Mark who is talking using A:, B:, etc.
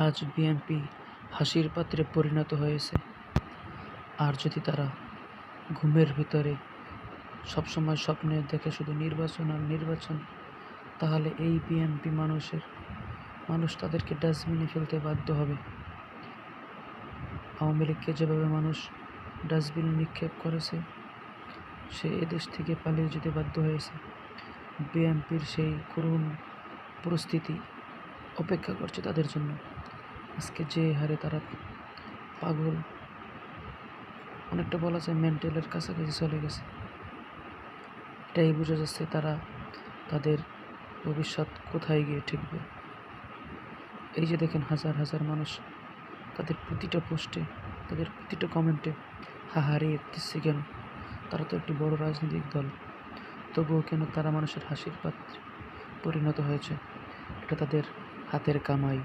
A: আজ বিএনপি হাসির পাত্রে পরিণত হয়েছে। আর যদি তারা ঘুমের ভিতরে সবসময় স্বপ্নে দেখে শুধু নির্বাচন আর নির্বাচন, তাহলে এই বিএনপি মানুষ তাদেরকে ডাস্টবিনে ফেলতে বাধ্য হবে। আওয়ামী লীগকে যেভাবে মানুষ ডাস্টবিনে নিক্ষেপ করেছে, সে এদেশ থেকে পালিয়ে যেতে বাধ্য হয়েছে। বিএনপির সেই করুণ পরিস্থিতি অপেক্ষা করছে তাদের জন্য। আজকে যে হারে তারা পাগল, অনেকটা বলা যায় মেন্টালের কাছাকাছি চলে গেছে। এটাই বোঝা যাচ্ছে তাদের ভবিষ্যৎ কোথায় গিয়ে ঠেকবে। এই যে দেখেন হাজার হাজার মানুষ তাদের প্রতিটা পোস্টে, তাদের প্রতিটা কমেন্টে হাহারিয়ে দিচ্ছে। কেন? তারা তো একটি বড় রাজনৈতিক দল, তবুও কেন তারা মানুষের হাসির পাত্রে পরিণত হয়েছে? এটা তাদের হাতের কামাই।